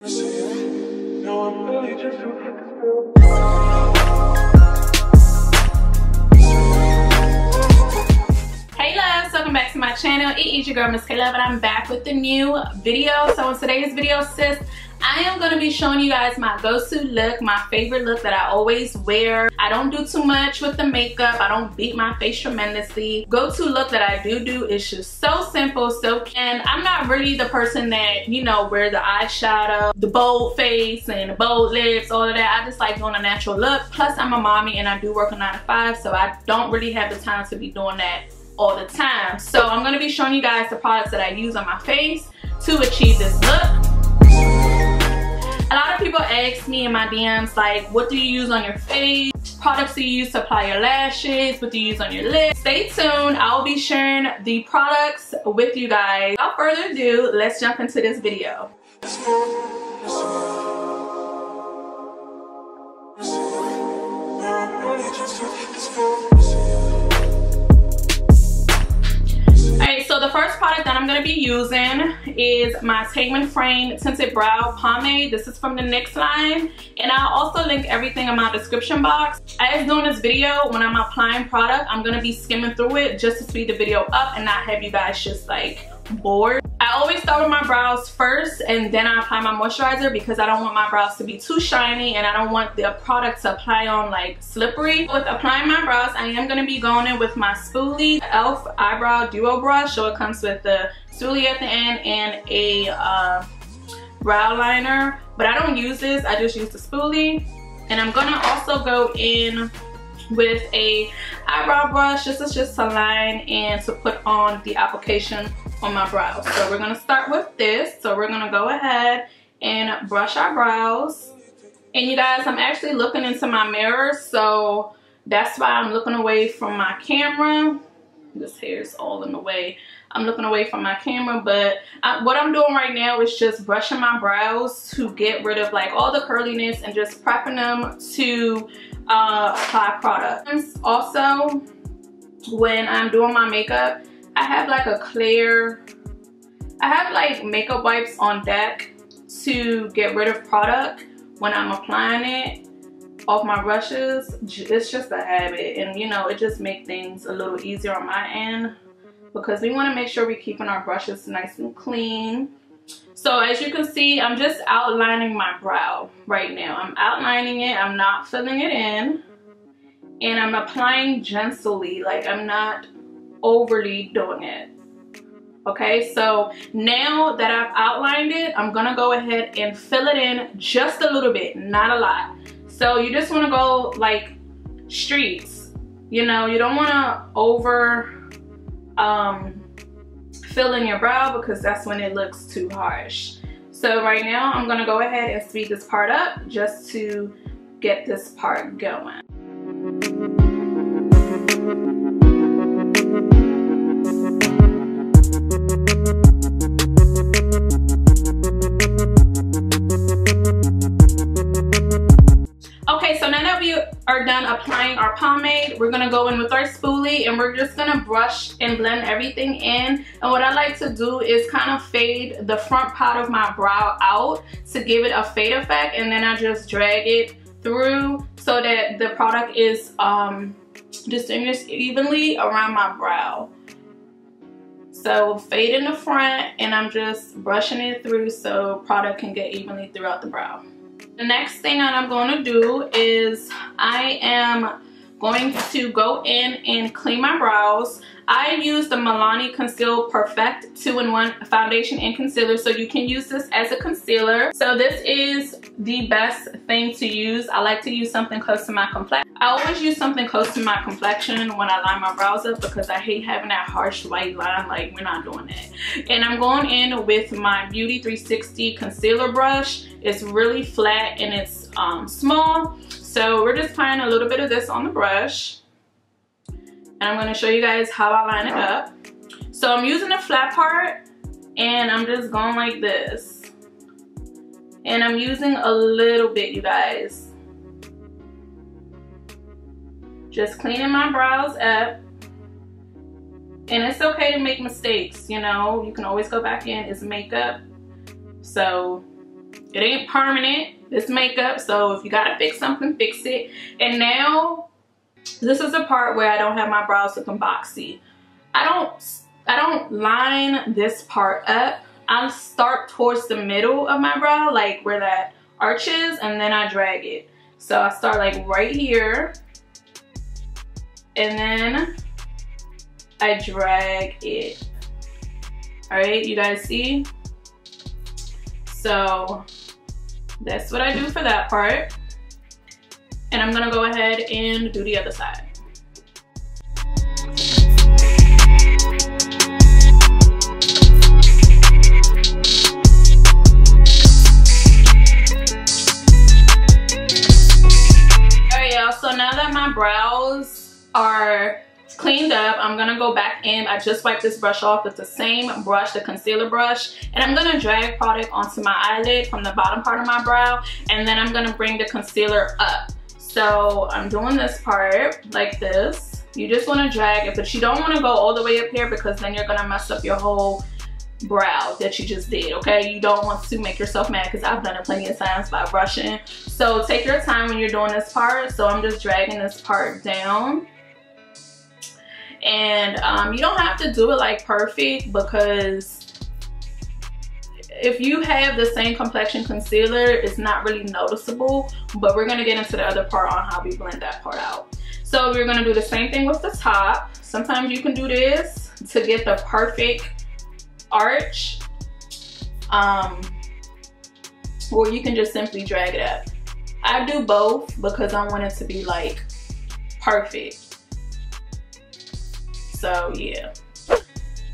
Hey loves, welcome back to my channel. It is your girl Miss K Love, and I'm back with a new video. So in today's video, sis, I am going to be showing you guys my go-to look, my favorite look that I always wear. I don't do too much with the makeup. I don't beat my face tremendously. Go-to look that I do is just so simple, and I'm not really the person that, you know, wear the eyeshadow, the bold face and the bold lips, all of that. I just like doing a natural look. Plus I'm a mommy and I do work a 9 to 5, so I don't really have the time to be doing that all the time. So I'm going to be showing you guys the products that I use on my face to achieve this look. A lot of people ask me in my DMs, like, what do you use on your face? Products do you use to apply your lashes? What do you use on your lips? Stay tuned. I'll be sharing the products with you guys. Without further ado, let's jump into this video. Alright, so the first product that I'm going to be using is my Tangman Frame Tinted Brow Pomade. This is from the NYX line, and I'll also link everything in my description box. As doing this video, when I'm applying product, I'm going to be skimming through it just to speed the video up and not have you guys just like bored. I always start with my brows first and then I apply my moisturizer because I don't want my brows to be too shiny and I don't want the product to apply on like slippery. With applying my brows, I am going to be going in with my spoolie e.l.f. eyebrow duo brush. So it comes with the spoolie at the end and a brow liner, but I don't use this, I just use the spoolie. And I'm gonna also go in with a eyebrow brush. This is just to line and to put on the application on my brows. So we're gonna start with this. So we're gonna go ahead and brush our brows. And you guys, I'm actually looking into my mirror, so that's why I'm looking away from my camera. This hair is all in the way. I'm looking away from my camera, but what I'm doing right now is just brushing my brows to get rid of like all the curliness and just prepping them to apply product. Also, when I'm doing my makeup, I have like makeup wipes on deck to get rid of product when I'm applying it off my brushes. It's just a habit, and you know, it just makes things a little easier on my end because we want to make sure we're keeping our brushes nice and clean. So as you can see, I'm just outlining my brow right now. I'm outlining it, I'm not filling it in, and I'm applying gently, like I'm not overly doing it. Okay, so now that I've outlined it, I'm gonna go ahead and fill it in just a little bit, not a lot. So you just want to go like streaks, you know, you don't want to over fill in your brow because that's when it looks too harsh. So right now I'm gonna go ahead and speed this part up just to get this part going. Okay, so now that we are done applying our pomade, we're gonna go in with our spoolie and we're just gonna brush and blend everything in. And what I like to do is kind of fade the front part of my brow out to give it a fade effect, and then I just drag it through so that the product is distributed evenly around my brow. So fade in the front, and I'm just brushing it through so product can get evenly throughout the brow. The next thing that I'm going to do is I am going to go in and clean my brows. I use the Milani Conceal Perfect 2-in-1 foundation and concealer, so you can use this as a concealer. So this is the best thing to use. I like to use something close to my complexion. I always use something close to my complexion when I line my brows up because I hate having that harsh white line. Like, we're not doing that. And I'm going in with my Beauty 360 concealer brush. It's really flat and it's small. So we're just applying a little bit of this on the brush. And I'm going to show you guys how I line it up. So I'm using the flat part and I'm just going like this. And I'm using a little bit, you guys. Just cleaning my brows up. And it's okay to make mistakes, you know. You can always go back in. It's makeup. So It ain't permanent, this makeup, so if you gotta fix something, fix it. And now, this is the part where I don't have my brows looking boxy. I don't line this part up. I start towards the middle of my brow, like where that arch is, and then I drag it. So I start like right here, and then I drag it. All right, you guys see? So that's what I do for that part. And I'm gonna go ahead and do the other side. So now that my brows are cleaned up, I'm gonna go back in. I just wiped this brush off with the same brush, the concealer brush, and I'm gonna drag product onto my eyelid from the bottom part of my brow, and then I'm gonna bring the concealer up. So I'm doing this part like this. You just wanna drag it, but you don't wanna go all the way up here because then you're gonna mess up your whole brow that you just did, okay? You don't want to make yourself mad because I've done it plenty of times by brushing. So take your time when you're doing this part. So I'm just dragging this part down. And you don't have to do it like perfect, because if you have the same complexion concealer, it's not really noticeable, but we're gonna get into the other part on how we blend that part out. So we're gonna do the same thing with the top. Sometimes you can do this to get the perfect arch, or you can just simply drag it up. I do both because I want it to be like perfect. So yeah.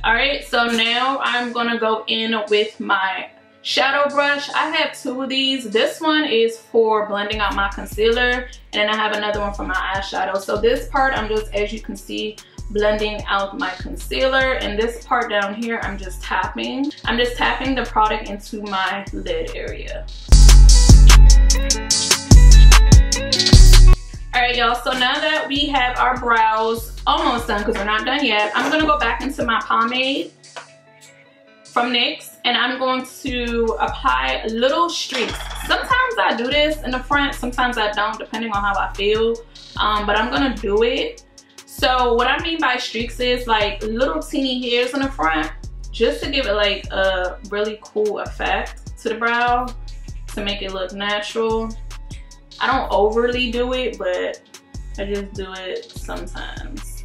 All right, so now I'm gonna go in with my shadow brush. I have two of these. This one is for blending out my concealer, and then I have another one for my eyeshadow. So this part, I'm just, as you can see, blending out my concealer, and this part down here, I'm just tapping the product into my lid area. All right, y'all, so now that we have our brows almost done, because we're not done yet, I'm gonna go back into my pomade from NYX, and I'm going to apply little streaks. Sometimes I do this in the front, sometimes I don't, depending on how I feel, but I'm gonna do it. So what I mean by streaks is like little teeny hairs in the front, just to give it like a really cool effect to the brow, to make it look natural. I don't overly do it, but I just do it sometimes.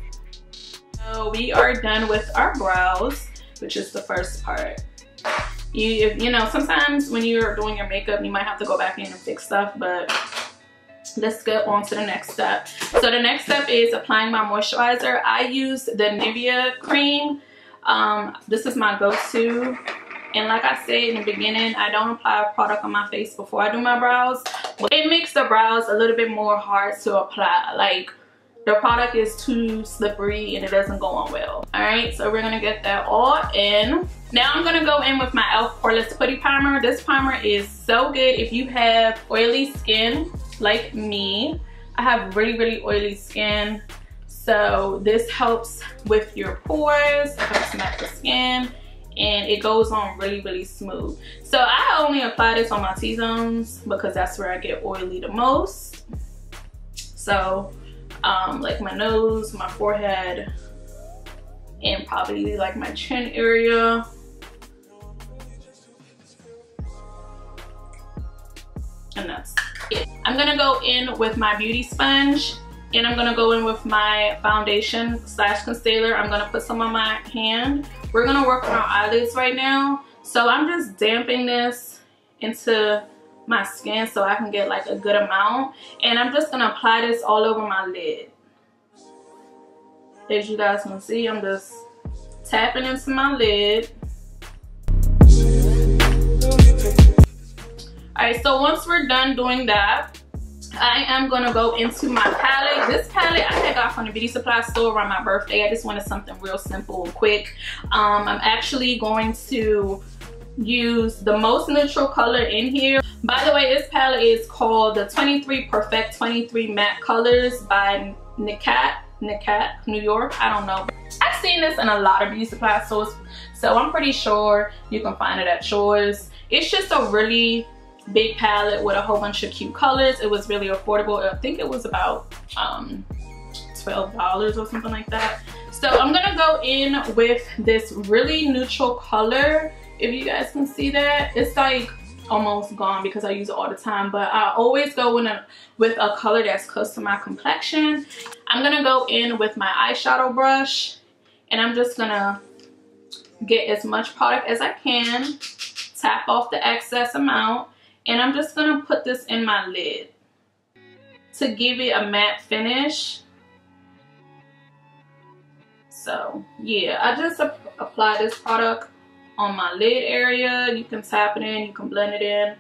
So we are done with our brows, which is the first part. You know, sometimes when you're doing your makeup, you might have to go back in and fix stuff, but let's get on to the next step. So the next step is applying my moisturizer. I use the Nivea cream. This is my go-to. And like I said in the beginning, I don't apply a product on my face before I do my brows. It makes the brows a little bit more hard to apply. Like, the product is too slippery and it doesn't go on well. All right, so we're gonna get that all in. Now I'm gonna go in with my e.l.f. Poreless Putty Primer. This primer is so good if you have oily skin like me. I have really, really oily skin. So this helps with your pores, it helps match the skin, and it goes on really, really smooth. So I only apply this on my T-zones because that's where I get oily the most. So like my nose, my forehead, and probably like my chin area. And that's it. I'm gonna go in with my beauty sponge, and I'm gonna go in with my foundation / concealer. I'm gonna put some on my hand. We're gonna work on our eyelids right now. So I'm just damping this into my skin so I can get like a good amount. And I'm just gonna apply this all over my lid. As you guys can see, I'm just tapping into my lid. Alright, so once we're done doing that, I am gonna go into my palette. This palette I had got from the beauty supply store around my birthday. I just wanted something real simple and quick. I'm actually going to use the most neutral color in here. By the way, this palette is called the 23 Perfect 23 Matte Colors by Nikat, New York. I don't know. I've seen this in a lot of beauty supply stores, so I'm pretty sure you can find it at yours. It's just a really big palette with a whole bunch of cute colors. It was really affordable. I think it was about $12 or something like that. So I'm gonna go in with this really neutral color. If you guys can see that, it's like almost gone because I use it all the time, but I always go in with a color that's close to my complexion. I'm gonna go in with my eyeshadow brush, and I'm just gonna get as much product as I can, tap off the excess amount, and I'm just gonna put this in my lid to give it a matte finish. So yeah, I just apply this product on my lid area. You can tap it in, you can blend it in.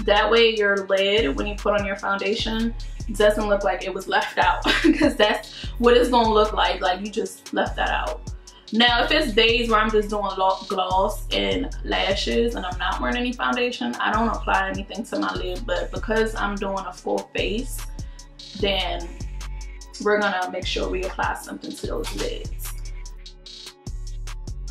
That way your lid, when you put on your foundation, doesn't look like it was left out, because that's what it's gonna look like you just left that out. Now if it's days where I'm just doing gloss and lashes and I'm not wearing any foundation, I don't apply anything to my lid, but because I'm doing a full face, then we're gonna make sure we apply something to those lids.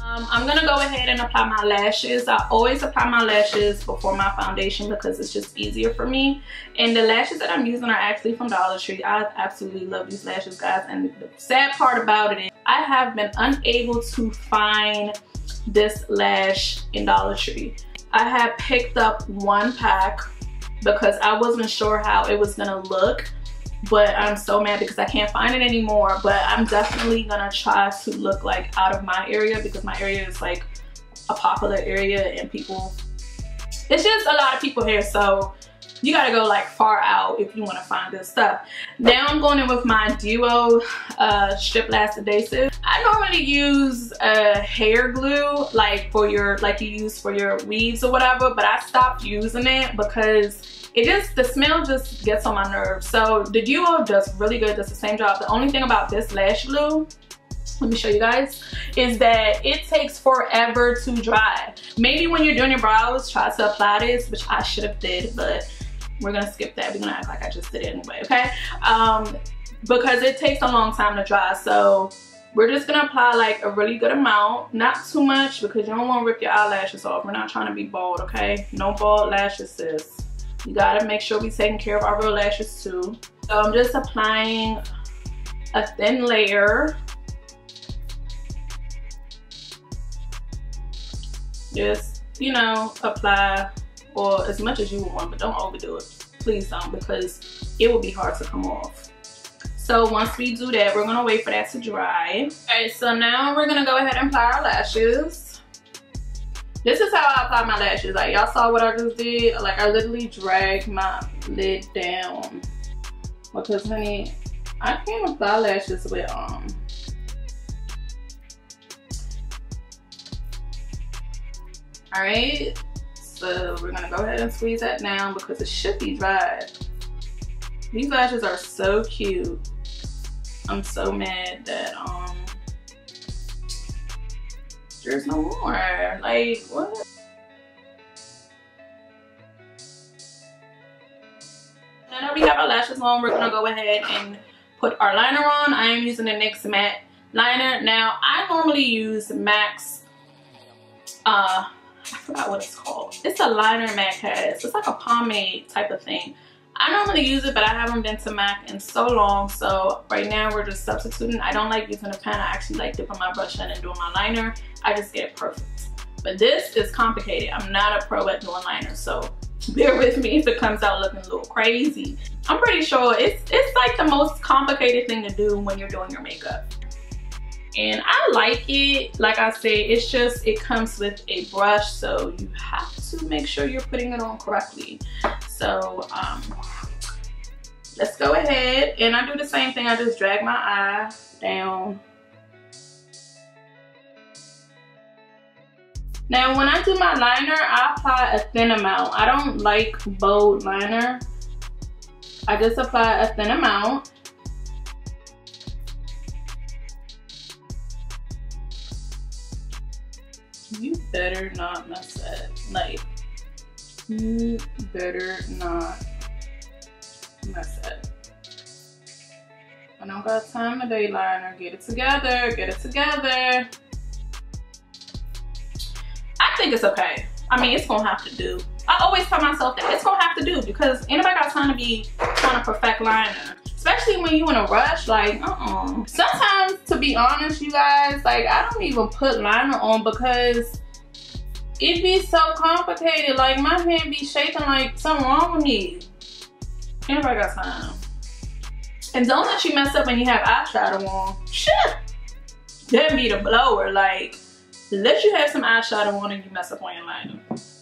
I'm gonna go ahead and apply my lashes. I always apply my lashes before my foundation because it's just easier for me. And the lashes that I'm using are actually from Dollar Tree. I absolutely love these lashes, guys. And the sad part about it is I have been unable to find this lash in Dollar Tree. I had picked up one pack because I wasn't sure how it was gonna look. But I'm so mad because I can't find it anymore. But I'm definitely gonna try to look like out of my area, because my area is like a popular area and people, it's just a lot of people here, so you gotta go like far out if you want to find this stuff. Now I'm going in with my Duo Strip Last Adhesive. I normally use hair glue like you use for your weaves or whatever, but I stopped using it because the smell just gets on my nerves. So the Duo does really good, does the same job. The only thing about this lash glue, let me show you guys, is that it takes forever to dry. Maybe when you're doing your brows, try to apply this, which I should have did, but we're gonna skip that. We're gonna act like I just did it anyway, okay? Because it takes a long time to dry. So we're just gonna apply like a really good amount, not too much because you don't wanna rip your eyelashes off. We're not trying to be bald, okay? No bald lashes, sis. You gotta make sure we're taking care of our real lashes too. So I'm just applying a thin layer. Just, you know, apply or as much as you want, but don't overdo it. Please don't, because it will be hard to come off. So once we do that, we're gonna wait for that to dry. Alright, so now we're gonna go ahead and apply our lashes. This is how I apply my lashes. Like, y'all saw what I just did. Like, I literally dragged my lid down. Because, honey, I can't apply lashes with, Alright, so we're gonna go ahead and squeeze that down because it should be dried. These lashes are so cute. I'm so mad that, there's no more. Like, what? Now that we have our lashes on, we're gonna go ahead and put our liner on. I am using the NYX matte liner. Now, I normally use MAC's, I forgot what it's called. It's a liner MAC has. It's like a pomade type of thing. I normally use it, but I haven't been to MAC in so long, so right now we're just substituting. I don't like using a pen. I actually like dipping my brush in and doing my liner. I just get it perfect. But this is complicated. I'm not a pro at doing liner, so bear with me if it comes out looking a little crazy. I'm pretty sure it's like the most complicated thing to do when you're doing your makeup. And I like it. Like I said, it's just, it comes with a brush, so you have to make sure you're putting it on correctly. So let's go ahead, and I do the same thing. I just drag my eye down. Now when I do my liner, I apply a thin amount. I don't like bold liner. I just apply a thin amount. You better not mess that. Like, you better not mess that. I don't got time today, liner. Get it together. Get it together. I think it's okay. I mean, it's gonna have to do. I always tell myself that it's gonna have to do, because anybody got time to be trying to perfect liner, especially when you in a rush. Like, sometimes, to be honest, you guys, like, I don't even put liner on because it be so complicated. Like, my hand be shaking like something wrong with me. Anybody got time? And don't let you mess up when you have eyeshadow on. Shit, that be the blower. Like, let you have some eyeshadow on and you mess up on your liner.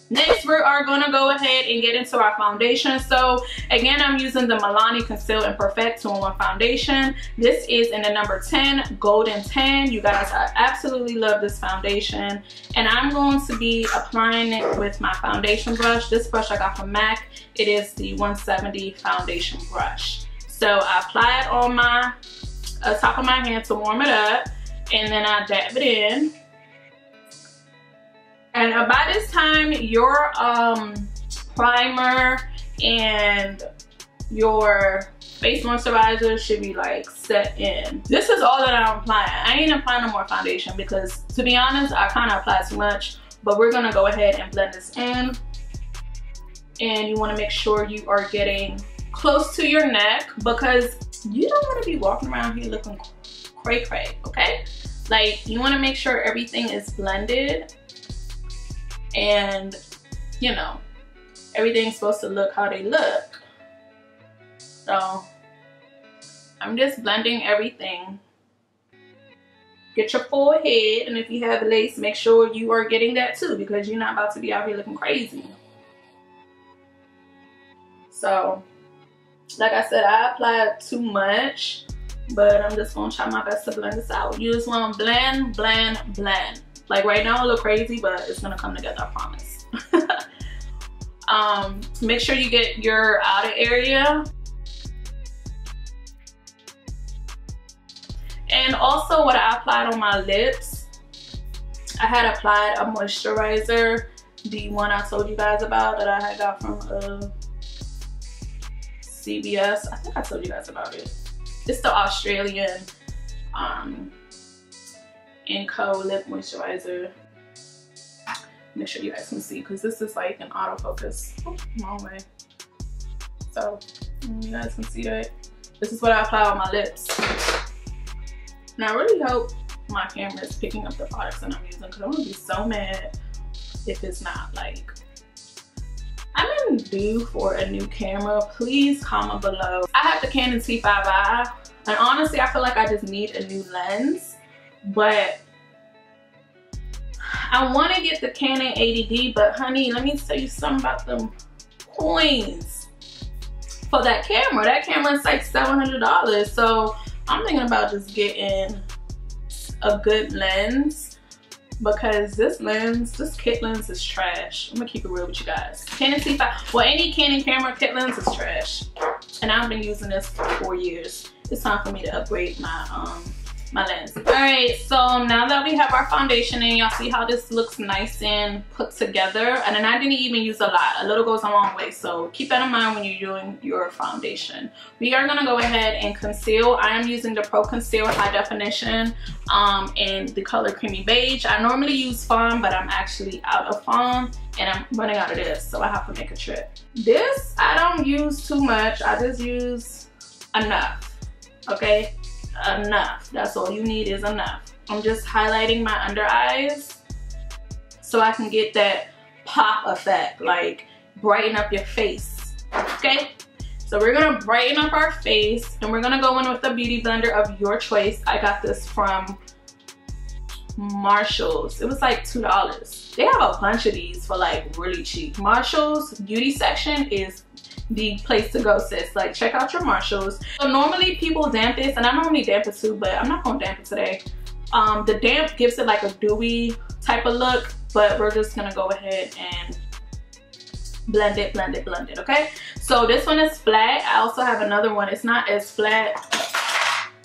Next, we are gonna go ahead and get into our foundation. So again, I'm using the Milani Conceal and Perfect 2-in-1 foundation. This is in the number 10, Golden Tan. You guys, I absolutely love this foundation. And I'm going to be applying it with my foundation brush. This brush I got from MAC. It is the 170 foundation brush. So I apply it on my top of my hand to warm it up. And then I dab it in. And by this time, your primer and your face moisturizer should be like set in. This is all that I'm applying. I ain't applying no more foundation because, to be honest, I kind of apply too much. But we're gonna go ahead and blend this in. And you wanna make sure you are getting close to your neck, because you don't wanna be walking around here looking cray-cray, okay? Like, you wanna make sure everything is blended. And, you know, everything's supposed to look how they look. So, I'm just blending everything. Get your full head, and if you have lace, make sure you are getting that too, because you're not about to be out here looking crazy. So, like I said, I applied too much, but I'm just gonna try my best to blend this out. You just wanna blend, blend, blend. Like right now it look crazy, but it's gonna come together, I promise. Make sure you get your outer area. And also what I applied on my lips, I had applied a moisturizer, the one I told you guys about that I had got from CVS. I think I told you guys about it. It's the Australian Inco lip moisturizer. Make sure you guys can see, because this is like an autofocus. Oh, wrong way. So you guys can see that. This is what I apply on my lips. And I really hope my camera is picking up the products that I'm using, because I'm gonna be so mad if it's not. Like, I'm due for a new camera. Please comment below. I have the Canon T5i, and honestly I feel like I just need a new lens. But I want to get the Canon 80D, but honey, let me tell you something about them coins for that camera. That camera is like $700, so I'm thinking about just getting a good lens, because this lens, this kit lens is trash. I'm gonna keep it real with you guys. Canon T5, well, any Canon camera kit lens is trash, and I've been using this for 4 years. It's time for me to upgrade my lens. All right, so now that we have our foundation in, y'all see how this looks nice and put together. And then I didn't even use a lot. A little goes a long way, so keep that in mind when you're doing your foundation. We are gonna go ahead and conceal. I am using the Pro Conceal High Definition in the color Creamy Beige. I normally use Fawn, but I'm actually out of Fawn and I'm running out of this, so I have to make a trip. This, I don't use too much. I just use enough, okay? Enough. That's all you need, is enough. I'm just highlighting my under eyes so I can get that pop effect, like brighten up your face. Okay, so we're gonna brighten up our face, and we're gonna go in with a beauty blender of your choice. I got this from Marshall's. It was like $2. They have a bunch of these for like really cheap. Marshall's beauty section is the place to go, sis. Like, check out your Marshalls. So normally people damp this, and I normally damp it too, but I'm not gonna damp it today. The damp gives it like a dewy type of look, but we're just gonna go ahead and blend it, blend it, blend it, okay? So this one is flat. I also have another one. It's not as flat.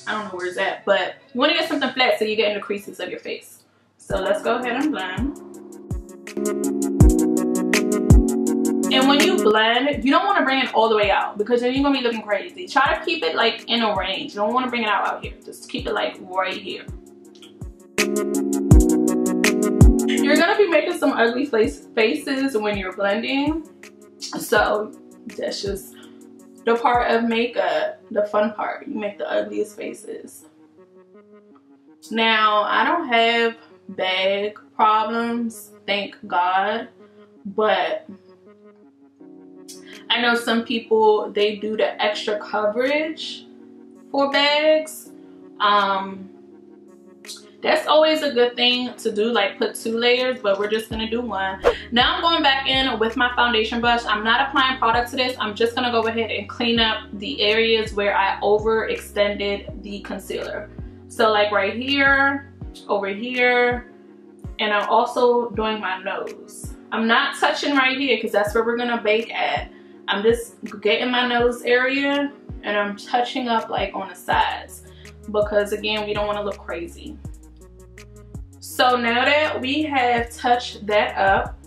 I don't know where it's at, but you wanna get something flat so you get in the creases of your face. So let's go ahead and blend. And when you blend, you don't want to bring it all the way out, because then you're going to be looking crazy. Try to keep it like in a range. You don't want to bring it out here. Just keep it like right here. You're gonna be making some ugly faces when you're blending. So that's just the part of makeup, the fun part. You make the ugliest faces. Now, I don't have bag problems, thank God, but I know some people, they do the extra coverage for bags. That's always a good thing to do, like put 2 layers, but we're just gonna do 1. Now I'm going back in with my foundation brush. I'm not applying product to this. I'm just gonna go ahead and clean up the areas where I overextended the concealer. So like right here, over here, and I'm also doing my nose. I'm not touching right here because that's where we're gonna bake at. I'm just getting my nose area and I'm touching up like on the sides because again, we don't wanna look crazy. So now that we have touched that up,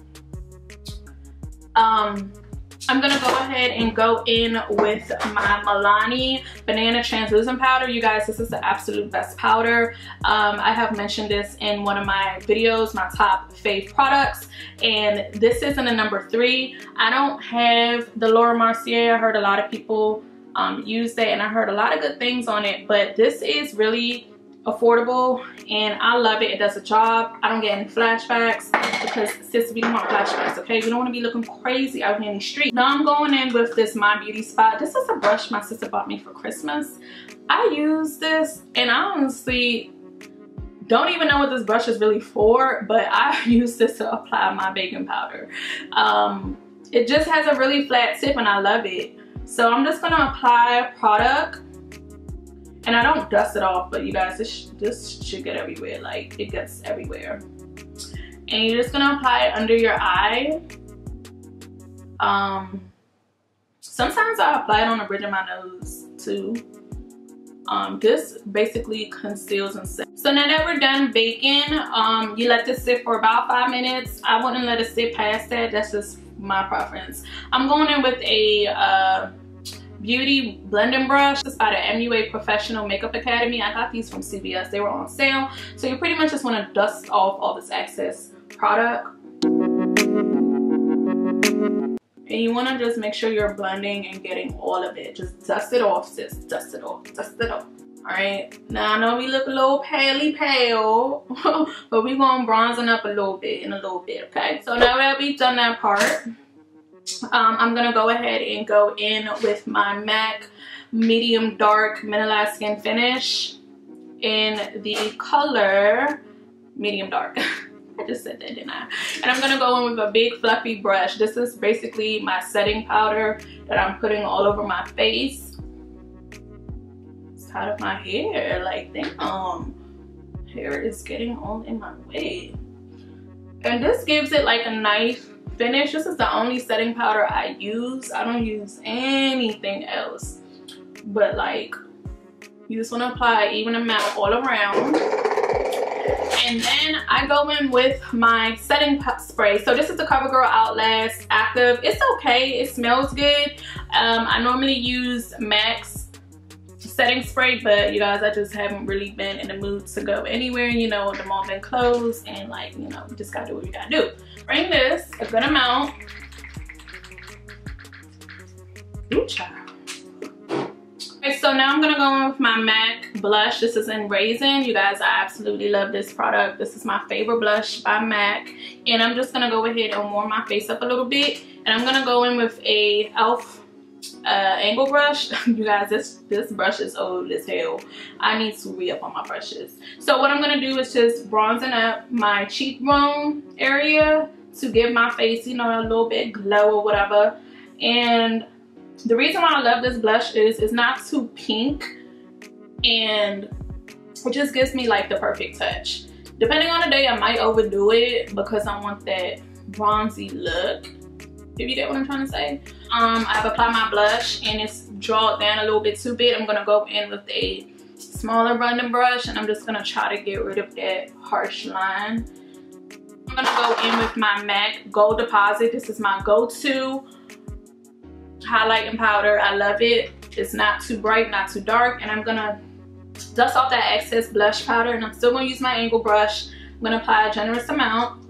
I'm gonna go ahead and go in with my Milani Banana Translucent Powder. You guys, this is the absolute best powder. I have mentioned this in one of my videos, my top fave products, and this is in the number 3. I don't have the Laura Mercier. I heard a lot of people use that, and I heard a lot of good things on it, but this is really affordable and I love it. It does a job. I don't get any flashbacks because sis, we don't want flashbacks, okay? We don't want to be looking crazy out here in the street. Now I'm going in with this My Beauty Spot. This is a brush my sister bought me for Christmas. I use this and I honestly don't even know what this brush is really for, but I use this to apply my baking powder. It just has a really flat tip and I love it. So I'm just gonna apply product. And I don't dust it off, but you guys, this should get everywhere. Like, it gets everywhere. And you're just gonna apply it under your eye. Sometimes I apply it on the bridge of my nose too. This basically conceals and sets. So now that we're done baking, you let this sit for about 5 minutes. I wouldn't let it sit past that. That's just my preference. I'm going in with a beauty blending brush. It's by the MUA Professional Makeup Academy. I got these from CVS. They were on sale. So you pretty much just want to dust off all this excess product. And you want to just make sure you're blending and getting all of it. Just dust it off, sis. Dust it off. Dust it off. Alright. Now I know we look a little paley pale, but we're going bronzing up a little bit in a little bit, okay? So now that we've done that part, I'm gonna go ahead and go in with my MAC medium dark mineralized skin finish in the color medium dark. I just said that, didn't I? And I'm gonna go in with a big fluffy brush. This is basically my setting powder that I'm putting all over my face. It's out of my hair, like damn, hair is getting all in my way. And this gives it like a nice finish. This is the only setting powder I use. I don't use anything else, but like you just want to apply even amount all around. And then I go in with my setting spray. So this is the CoverGirl Outlast Active. It's okay, it smells good. I normally use MAC's setting spray, but you guys, I just haven't really been in the mood to go anywhere. You know, the mall been closed and like, you know, we just gotta do what we gotta do. Bring this a good amount. Ooh, child. Okay, so now I'm gonna go in with my MAC blush. This is in Raisin. You guys, I absolutely love this product. This is my favorite blush by MAC. And I'm just gonna go ahead and warm my face up a little bit. And I'm gonna go in with a e.l.f. Angle brush. You guys, this brush is old as hell. I need to re-up on my brushes. So what I'm gonna do is just bronzing up my cheekbone area to give my face, you know, a little bit glow or whatever. And the reason why I love this blush is it's not too pink and it just gives me like the perfect touch. Depending on the day, I might overdo it because I want that bronzy look, if you get what I'm trying to say. I've applied my blush and it's drawn down a little bit too big. I'm gonna go in with a smaller blending brush and I'm just gonna try to get rid of that harsh line. I'm gonna go in with my MAC Gold Deposit. This is my go-to highlighting powder. I love it. It's not too bright, not too dark. And I'm gonna dust off that excess blush powder and I'm still gonna use my angle brush. I'm gonna apply a generous amount.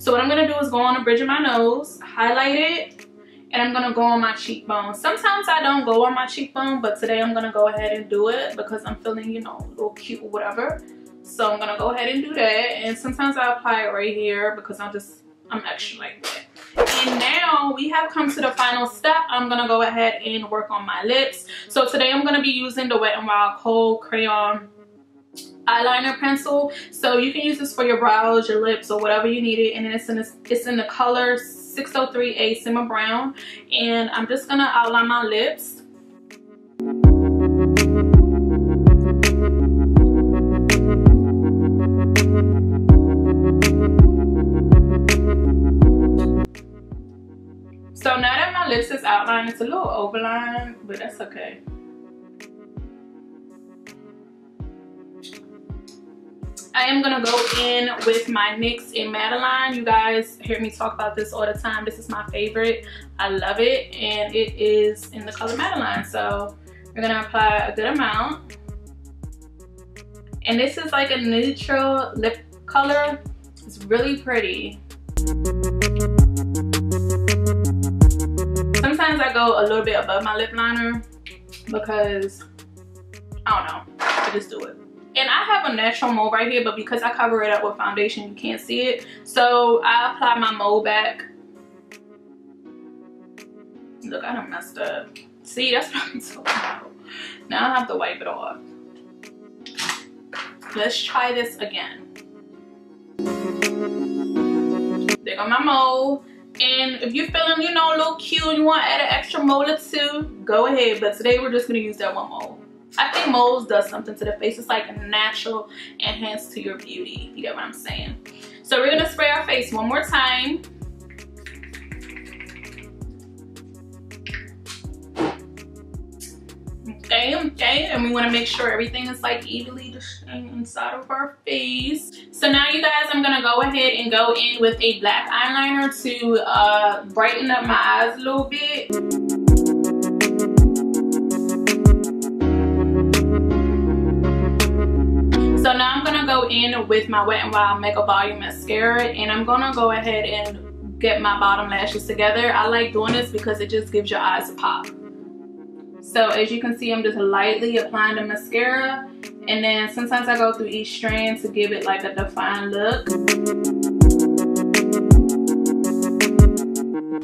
So what I'm gonna do is go on the bridge of my nose, highlight it, and I'm gonna go on my cheekbone. Sometimes I don't go on my cheekbone, but today I'm gonna go ahead and do it because I'm feeling, you know, a little cute or whatever. So I'm gonna go ahead and do that. And sometimes I apply it right here because I'm extra like that. And now we have come to the final step. I'm gonna go ahead and work on my lips. So today I'm gonna be using the Wet n Wild Cold Crayon eyeliner pencil. So you can use this for your brows, your lips, or whatever you need it. And it's in the color 603A Simmer Brown. And I'm just gonna outline my lips. So now that my lips is outlined, it's a little overlined, but that's okay. I am gonna go in with my NYX in Madeline. You guys hear me talk about this all the time. This is my favorite. I love it, and it is in the color Madeline. So we're gonna apply a good amount. And this is like a neutral lip color. It's really pretty. Sometimes I go a little bit above my lip liner because, I don't know, I just do it. And I have a natural mole right here, but because I cover it up with foundation, you can't see it. So I apply my mole back. Look, I done messed up. See, that's what I'm talking about. Now I have to wipe it off. Let's try this again. There go my mole. And if you're feeling, you know, a little cute and you want to add an extra mole or two, go ahead. But today we're just going to use that one mole. I think moles does something to the face. It's like a natural enhance to your beauty. You get what I'm saying? So we're going to spray our face one more time. Okay, and we want to make sure everything is like evenly distributed inside of our face. So now you guys, I'm gonna go ahead and go in with a black eyeliner to brighten up my eyes a little bit. So now I'm gonna go in with my Wet n Wild Mega Volume Mascara, and I'm gonna go ahead and get my bottom lashes together. I like doing this because it just gives your eyes a pop. So as you can see, I'm just lightly applying the mascara, and then sometimes I go through each strand to give it like a defined look.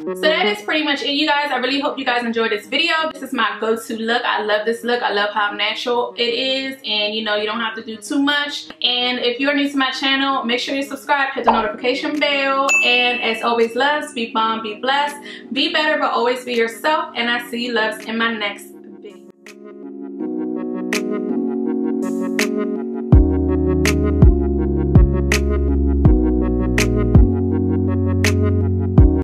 So that is pretty much it, you guys. I really hope you guys enjoyed this video. This is my go-to look. I love this look. I love how natural it is, and you know, you don't have to do too much. And if you're new to my channel, make sure you subscribe, hit the notification bell, and as always, loves, be bomb, be blessed, be better, but always be yourself. And I see you loves in my next